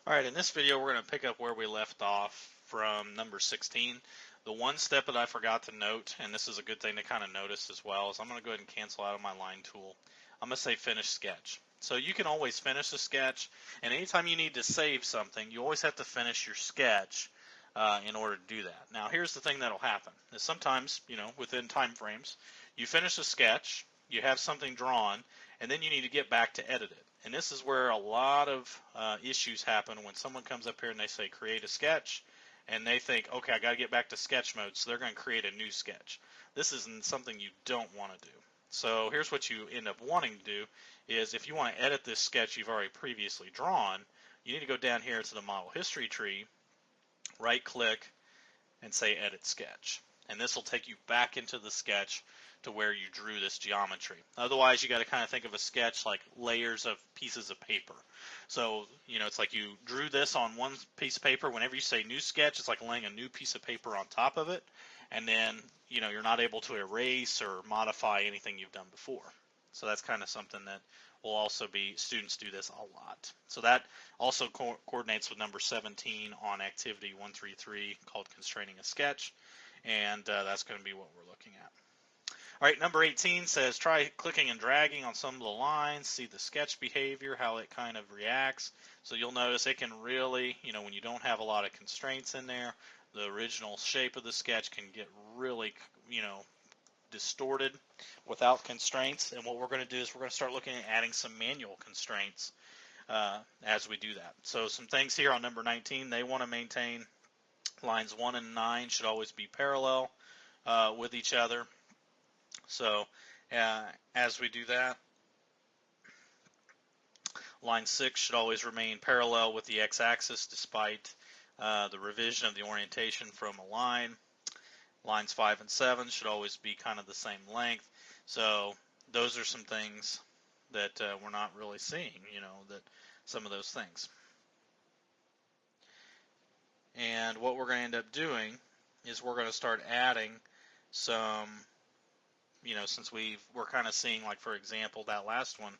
Alright, in this video we're going to pick up where we left off from number 16. The one step that I forgot to note, and this is a good thing to kind of notice as well, is I'm going to go ahead and cancel out of my line tool. I'm going to say finish sketch. So you can always finish a sketch, and anytime you need to save something, you always have to finish your sketch in order to do that. Now here's the thing that'll happen, is sometimes, within time frames, you finish a sketch, you have something drawn, and then you need to get back to edit it. And this is where a lot of issues happen when someone comes up here and they say create a sketch, and they think, okay, I got to get back to sketch mode, so they're going to create a new sketch. This isn't something you don't want to do. So here's what you end up wanting to do is if you want to edit this sketch you've already previously drawn, you need to go down here to the model history tree, right click, and say edit sketch. And this will take you back into the sketch to where you drew this geometry. Otherwise, you got to kind of think of a sketch like layers of pieces of paper. So, it's like you drew this on one piece of paper. Whenever you say new sketch, it's like laying a new piece of paper on top of it. And then, you're not able to erase or modify anything you've done before. So that's kind of something that will also be, students do this a lot. So that also coordinates with number 17 on activity 133 called constraining a sketch. And that's going to be what we're looking at. All right, number 18 says try clicking and dragging on some of the lines, see the sketch behavior, how it kind of reacts. So you'll notice it can really, when you don't have a lot of constraints in there, the original shape of the sketch can get really, distorted without constraints. And what we're going to do is we're going to start looking at adding some manual constraints as we do that. So some things here on number 19, they want to maintain lines 1 and 9 should always be parallel with each other. So as we do that, line 6 should always remain parallel with the x-axis despite the revision of the orientation from a line. Lines 5 and 7 should always be kind of the same length. So those are some things that we're not really seeing, that some of those things. And what we're going to end up doing is we're going to start adding some, since we're kind of seeing, like for example, that last one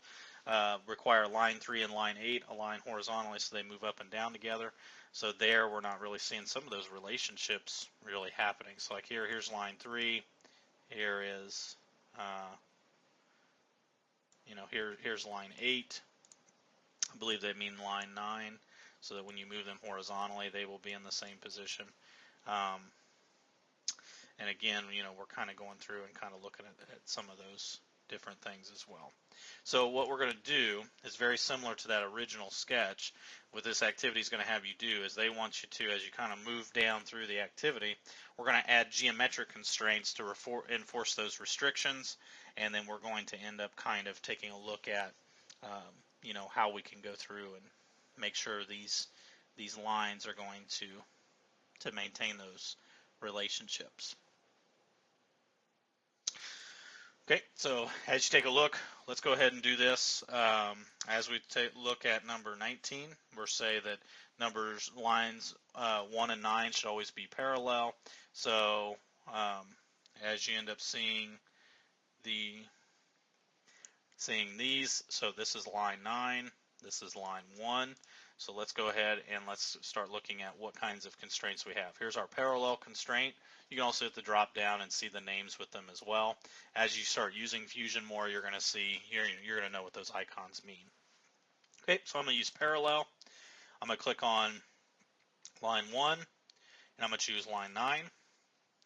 require line 3 and line 8 align horizontally so they move up and down together. So there we're not really seeing some of those relationships really happening. So like here's line 3, here is, here's line 8. I believe they mean line 9, so that when you move them horizontally, they will be in the same position. And again, we're kind of going through and kind of looking at some of those different things as well. So what we're going to do is very similar to that original sketch. What this activity is going to have you do is they want you to, as you kind of move down through the activity, we're going to add geometric constraints to enforce those restrictions, and then we're going to end up kind of taking a look at how we can go through and make sure these lines are going to maintain those relationships. Okay, so as you take a look, let's go ahead and do this. As we look at number 19, we'll say that lines 1 and 9 should always be parallel. So as you end up seeing these, so this is line 9, this is line 1. So let's go ahead and let's start looking at what kinds of constraints we have. Here's our parallel constraint. You can also hit the drop down and see the names with them as well. As you start using Fusion more, you're going to see, you're going to know what those icons mean. Okay, so I'm going to use parallel. I'm going to click on line 1, and I'm going to choose line 9.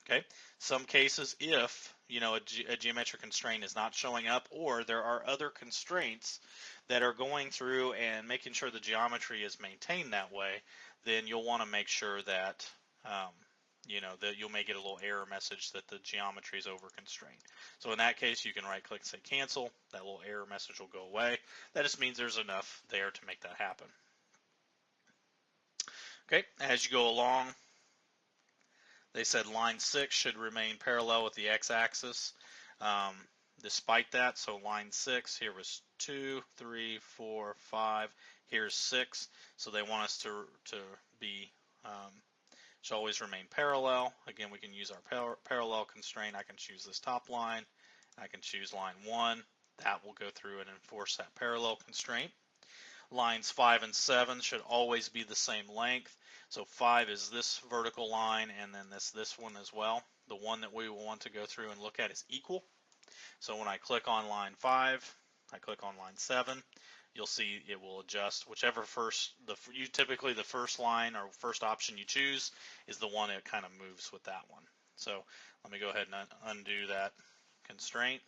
Okay, some cases if a geometric constraint is not showing up, or there are other constraints that are going through and making sure the geometry is maintained that way, then you'll want to make sure that that you may get a little error message that the geometry is over constrained. So in that case, you can right click and say cancel. That little error message will go away. That just means there's enough there to make that happen. Okay, as you go along, they said line 6 should remain parallel with the x-axis. Despite that, so line 6, here was 2, 3, 4, 5, here's 6. So they want us to be, should always remain parallel. Again, we can use our parallel constraint. I can choose this top line. I can choose line 1. That will go through and enforce that parallel constraint. lines 5 and 7 should always be the same length. So 5 is this vertical line, and then this one as well. The one that we will want to go through and look at is equal. So when I click on line 5, I click on line 7, you'll see it will adjust whichever typically the first line or first option you choose is the one that kind of moves with that one. So let me go ahead and undo that constraint.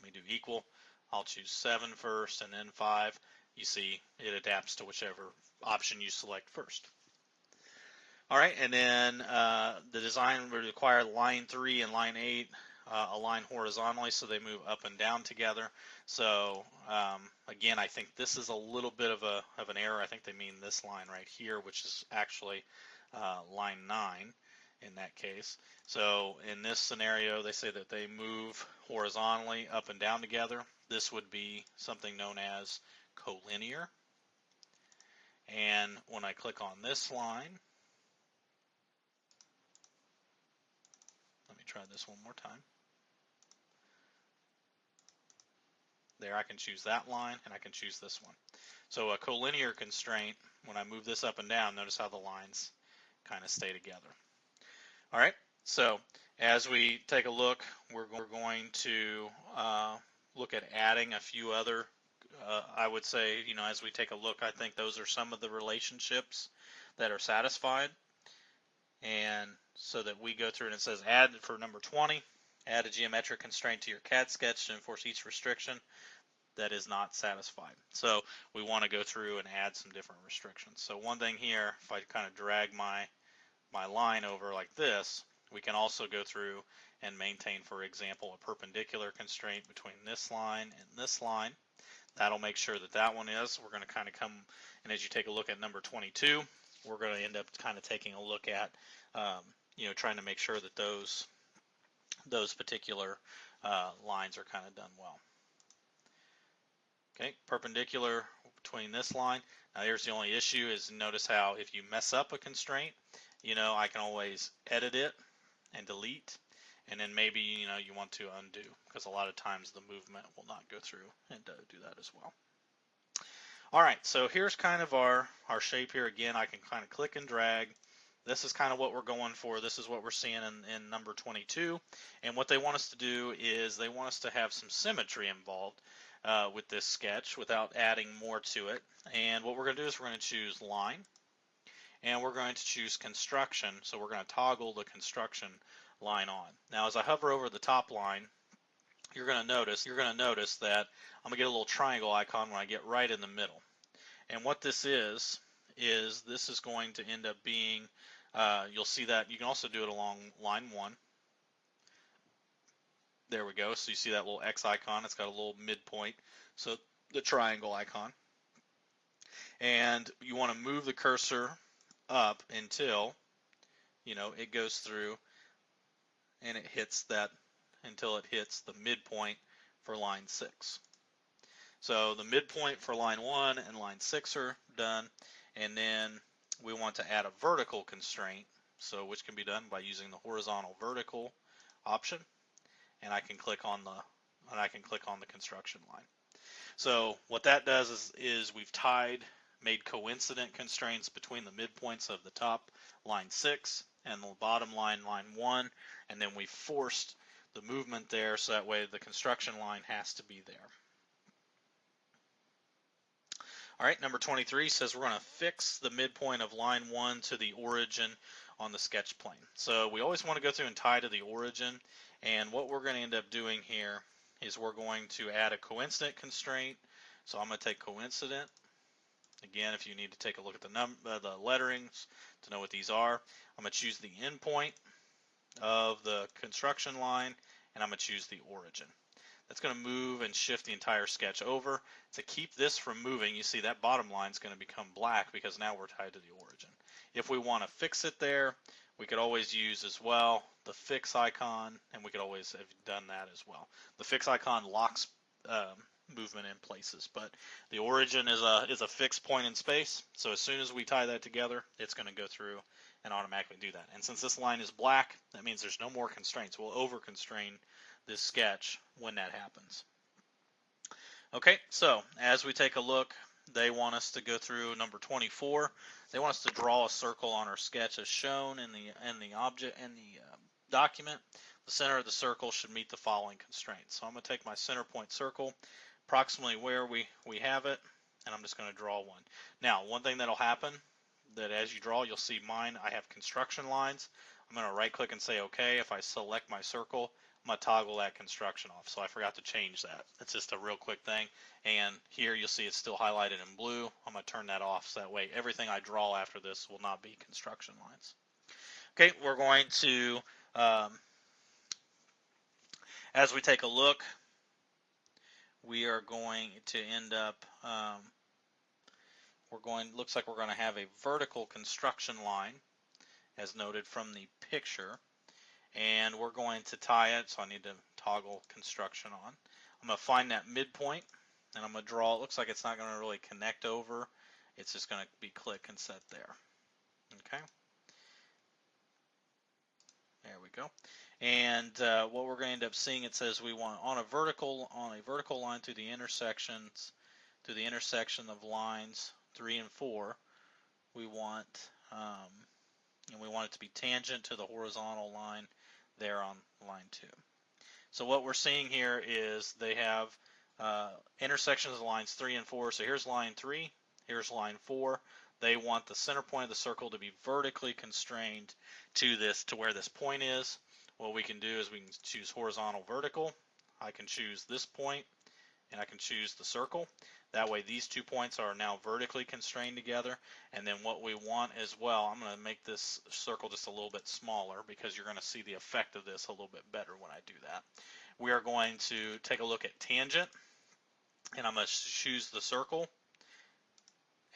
Let me do equal. I'll choose 7 first and then 5. You see it adapts to whichever option you select first. All right, and then the design would require line 3 and line 8 align horizontally so they move up and down together. So again, I think this is a little bit of an error. I think they mean this line right here, which is actually line 9 in that case. So in this scenario, they say that they move horizontally up and down together. This would be something known as collinear. And when I click on this line, let me try this one more time. There, I can choose that line and I can choose this one. So a collinear constraint, when I move this up and down, notice how the lines kind of stay together. All right, so as we take a look, we're going to look at adding a few other, I would say, as we take a look, I think those are some of the relationships that are satisfied. And so that we go through and it says add for number 20, add a geometric constraint to your CAD sketch to enforce each restriction that is not satisfied. So we want to go through and add some different restrictions. So one thing here, if I kind of drag my line over like this, we can also go through and maintain, for example, a perpendicular constraint between this line and this line. That'll make sure that that one is. We're going to kind of come, and as you take a look at number 22, we're going to end up kind of taking a look at, trying to make sure that those particular lines are kind of done well. Okay, perpendicular between this line. Now here's the only issue is notice how if you mess up a constraint, I can always edit it and delete, and then maybe you want to undo, because a lot of times the movement will not go through and do that as well. All right, so here's kind of our shape here. Again, I can kind of click and drag. This is kind of what we're going for. This is what we're seeing in number 22. And what they want us to do is they want us to have some symmetry involved with this sketch without adding more to it. And what we're going to do is we're going to choose line, and we're going to choose construction. So we're going to toggle the construction line on. Now, as I hover over the top line, you're going to notice that I'm going to get a little triangle icon when I get right in the middle. And what this is this is going to end up being, you'll see that you can also do it along line 1. There we go. So you see that little X icon. It's got a little midpoint. So the triangle icon. And you want to move the cursor up until, it goes through and it hits that, until it hits the midpoint for line 6. So the midpoint for line 1 and line 6 are done, and then we want to add a vertical constraint, so which can be done by using the horizontal vertical option, and I can click on the construction line. So what that does is we've made coincident constraints between the midpoints of the top line 6 and the bottom line 1, and then we forced the movement there, so that way the construction line has to be there. All right, number 23 says we're going to fix the midpoint of line 1 to the origin on the sketch plane. So we always want to go through and tie to the origin, and what we're going to end up doing here is we're going to add a coincident constraint. So I'm going to take coincident. Again, if you need to take a look at the letterings to know what these are, I'm going to choose the endpoint of the construction line, and I'm going to choose the origin. That's going to move and shift the entire sketch over. To keep this from moving, you see that bottom line is going to become black because now we're tied to the origin. If we want to fix it there, we could always use as well the fix icon, and we could always have done that as well. The fix icon locks movement in places, but the origin is a fixed point in space, so as soon as we tie that together, it's going to go through and automatically do that. And since this line is black, that means there's no more constraints. We'll over constrain this sketch when that happens. Okay, so as we take a look they want us to go through number 24. They want us to draw a circle on our sketch as shown in the object in the document. The center of the circle should meet the following constraints. So I'm going to take my center point circle, approximately where we have it, and I'm just going to draw one. Now, one thing that'll happen, that as you draw, you'll see mine, I have construction lines. I'm going to right click and say OK. If I select my circle, I'm going to toggle that construction off. So I forgot to change that. It's just a real quick thing. And here you'll see it's still highlighted in blue. I'm going to turn that off so that way everything I draw after this will not be construction lines. Okay, we're going to, as we take a look, we are going to end up, looks like we're going to have a vertical construction line as noted from the picture, and we're going to tie it, so I need to toggle construction on. I'm going to find that midpoint, and I'm going to draw. It looks like it's not going to really connect over. It's just going to be click and set there. Okay. There we go. And what we're going to end up seeing, it says we want on a vertical line through the intersections, through the intersection of lines 3 and 4, we want and we want it to be tangent to the horizontal line there on line 2. So what we're seeing here is they have intersections of lines 3 and 4. So here's line 3, here's line 4. They want the center point of the circle to be vertically constrained to where this point is. What we can do is we can choose horizontal, vertical. I can choose this point, and I can choose the circle. That way these 2 points are now vertically constrained together. And then what we want as well, I'm going to make this circle just a little bit smaller because you're going to see the effect of this a little bit better when I do that. We are going to take a look at tangent, and I'm going to choose the circle,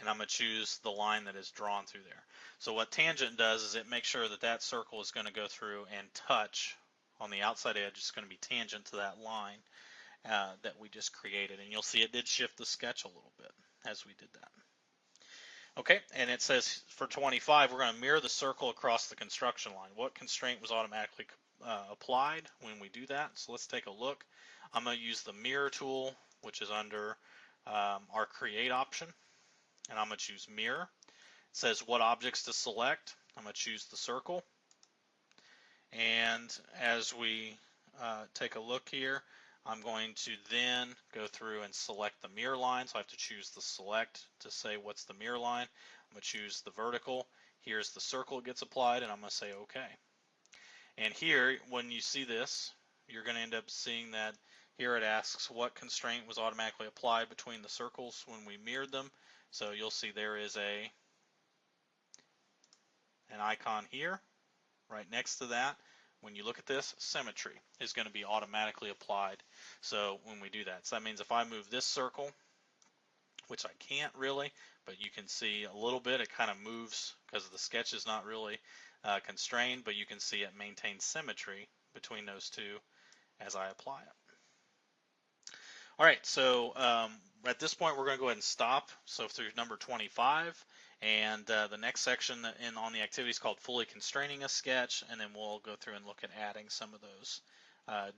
and I'm going to choose the line that is drawn through there. So what tangent does is it makes sure that that circle is going to go through and touch on the outside edge. It's going to be tangent to that line that we just created, and you'll see it did shift the sketch a little bit as we did that. Okay, and it says for 25 we're going to mirror the circle across the construction line. What constraint was automatically applied when we do that? So let's take a look. I'm going to use the mirror tool, which is under our create option, and I'm going to choose mirror. It says what objects to select. I'm going to choose the circle, and as we take a look here, I'm going to then go through and select the mirror line. So I have to choose the select to say what's the mirror line. I'm going to choose the vertical. Here's the circle that gets applied, and I'm going to say OK. And here, when you see this, you're going to end up seeing that here it asks what constraint was automatically applied between the circles when we mirrored them. So you'll see there is an icon here right next to that. When you look at this, symmetry is going to be automatically applied. So when we do that, so that means if I move this circle, which I can't really, but you can see a little bit, it kind of moves because the sketch is not really constrained, but you can see it maintains symmetry between those two as I apply it. All right, so at this point we're going to go ahead and stop. So through number 25. And the next section on the activity is called fully constraining a sketch, and then we'll go through and look at adding some of those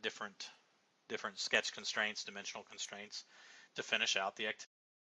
different sketch constraints, dimensional constraints, to finish out the activity.